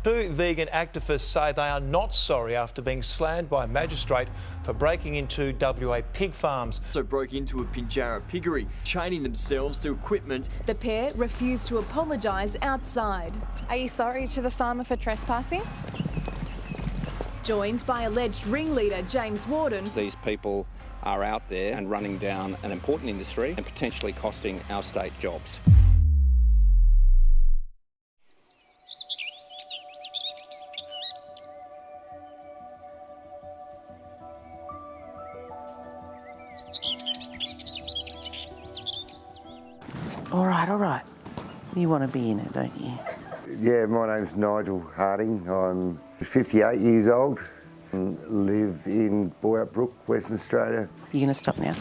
Two vegan activists say they are not sorry after being slammed by a magistrate for breaking into WA pig farms. So broke into a Pinjarra piggery, chaining themselves to equipment. The pair refused to apologise outside. Are you sorry to the farmer for trespassing? Joined by alleged ringleader James Warden. These people are out there and running down an important industry and potentially costing our state jobs. All right. You want to be in it, don't you? Yeah, my name's Nigel Harding. I'm 58 years old and live in Boyup Brook, Western Australia. You going to stop now?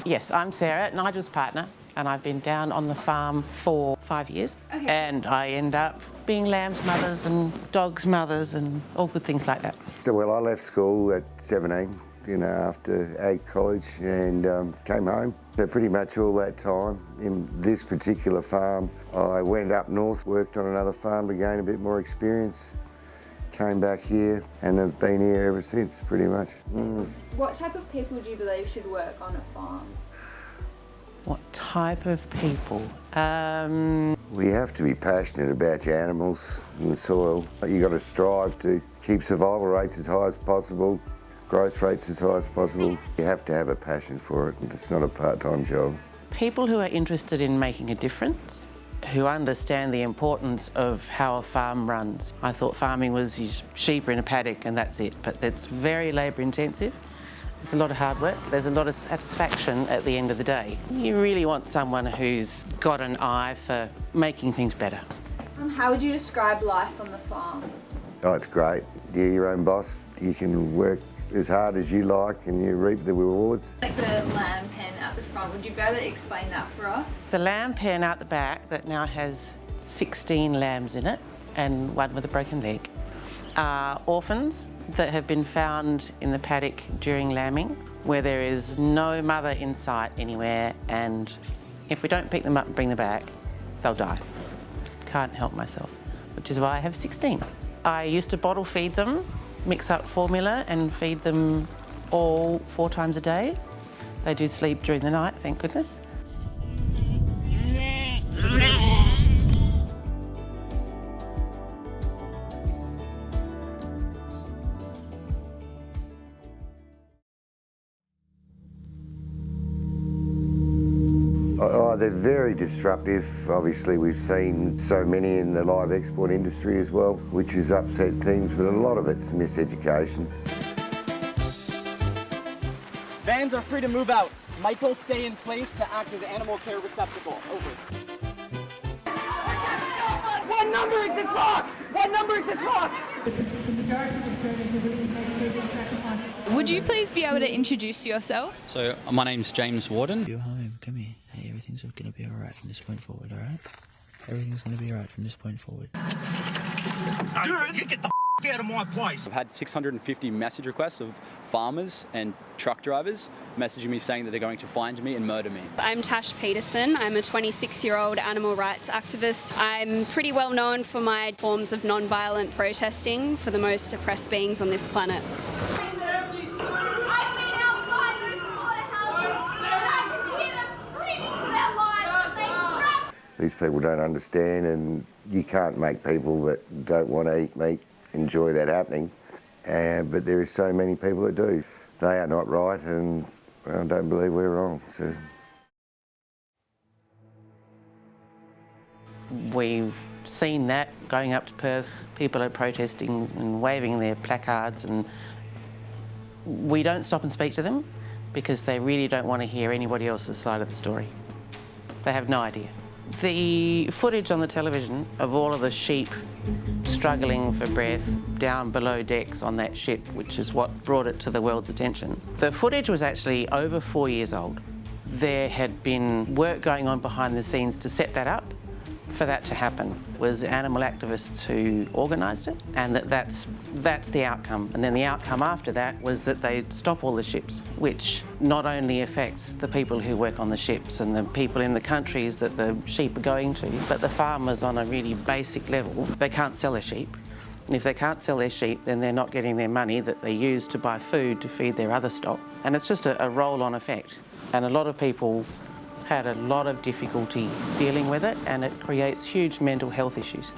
Yes, I'm Sarah, Nigel's partner, and I've been down on the farm for 5 years. Okay. And I end up being lambs' mothers and dogs' mothers and all good things like that. Well, I left school at 17, after ag college, and came home. So pretty much all that time in this particular farm, I went up north, worked on another farm to gain a bit more experience, came back here and have been here ever since, pretty much. What type of people do you believe should work on a farm? What type of people? We have to be passionate about your animals and the soil. You've got to strive to keep survival rates as high as possible, growth rates as high as possible. You have to have a passion for it. It's not a part-time job. People who are interested in making a difference, who understand the importance of how a farm runs. I thought farming was sheep in a paddock and that's it, but it's very labour intensive. It's a lot of hard work. There's a lot of satisfaction at the end of the day. You really want someone who's got an eye for making things better. How would you describe life on the farm? Oh, it's great. You're your own boss. You can work as hard as you like and you reap the rewards. Like the lamb pen at the front, would you be able to explain that for us? The lamb pen out the back that now has 16 lambs in it and one with a broken leg are orphans that have been found in the paddock during lambing where there is no mother in sight anywhere, and if we don't pick them up and bring them back, they'll die. Can't help myself, which is why I have 16. I used to bottle feed them, mix up formula and feed them all 4 times a day. They do sleep during the night, thank goodness. Oh, they're very disruptive. Obviously, we've seen so many in the live export industry as well, which has upset things, but a lot of it's miseducation. Vans are free to move out. Michael, stay in place to act as an animal care receptacle. Over. What number is this lock? What number is this lock? Would you please be able to introduce yourself? So, my name's James Warden. You're home, come here. Hey, everything's going to be alright from this point forward, alright? Everything's going to be alright from this point forward. Dude, you get the out of my place. I've had 650 message requests of farmers and truck drivers messaging me saying that they're going to find me and murder me. I'm Tash Peterson. I'm a 26-year-old animal rights activist. I'm pretty well known for my forms of non-violent protesting for the most oppressed beings on this planet. These people don't understand, and you can't make people that don't want to eat meat enjoy that happening. But there are so many people that do. They are not right, and I don't believe we're wrong. So. We've seen that going up to Perth. People are protesting and waving their placards, and we don't stop and speak to them because they really don't want to hear anybody else's side of the story. They have no idea. The footage on the television of all of the sheep struggling for breath down below decks on that ship, which is what brought it to the world's attention. The footage was actually over 4 years old. There had been work going on behind the scenes to set that up. For that to happen it was animal activists who organised it, and that's the outcome. And then the outcome after that was that they stop all the ships, which not only affects the people who work on the ships and the people in the countries that the sheep are going to, but the farmers on a really basic level. They can't sell a sheep, And if they can't sell their sheep, then they're not getting their money that they use to buy food to feed their other stock. And it's just a roll-on effect. And a lot of people had a lot of difficulty dealing with it, and it creates huge mental health issues.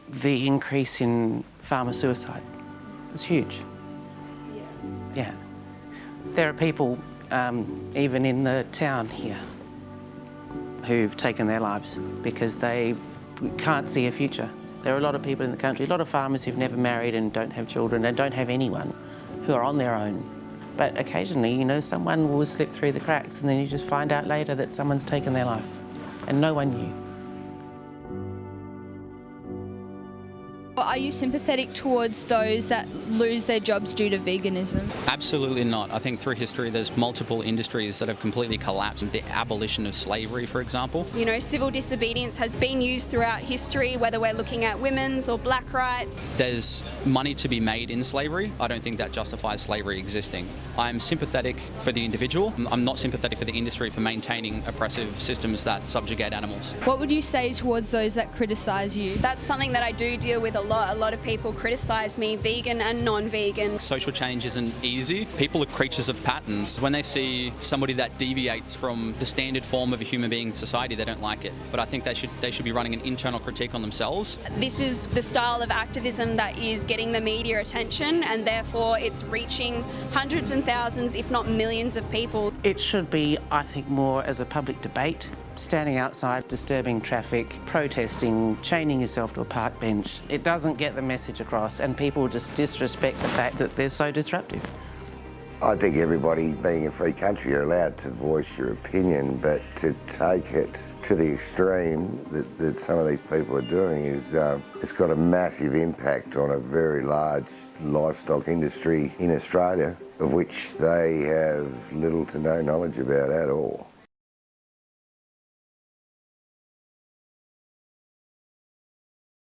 The increase in farmer suicide is huge. Yeah. There are people, even in the town here, who've taken their lives because they can't see a future. There are a lot of people in the country, a lot of farmers who've never married and don't have children and don't have anyone, who are on their own. But occasionally, you know, someone will slip through the cracks and then you just find out later that someone's taken their life and no one knew. Are you sympathetic towards those that lose their jobs due to veganism? Absolutely not. I think through history there's multiple industries that have completely collapsed. The abolition of slavery, for example. You know, civil disobedience has been used throughout history, whether we're looking at women's or black rights. There's money to be made in slavery. I don't think that justifies slavery existing. I'm sympathetic for the individual. I'm not sympathetic for the industry for maintaining oppressive systems that subjugate animals. What would you say towards those that criticise you? That's something that I do deal with a lot. A lot of people criticise me, vegan and non-vegan. Social change isn't easy. People are creatures of patterns. When they see somebody that deviates from the standard form of a human being in society, they don't like it. But I think they should be running an internal critique on themselves. This is the style of activism that is getting the media attention, and therefore it's reaching hundreds and thousands, if not millions of people. It should be, I think, more as a public debate. Standing outside, disturbing traffic, protesting, chaining yourself to a park bench. It doesn't get the message across and people just disrespect the fact that they're so disruptive. I think everybody, being a free country, are allowed to voice your opinion, but to take it to the extreme that some of these people are doing is it's got a massive impact on a very large livestock industry in Australia, of which they have little to no knowledge about at all.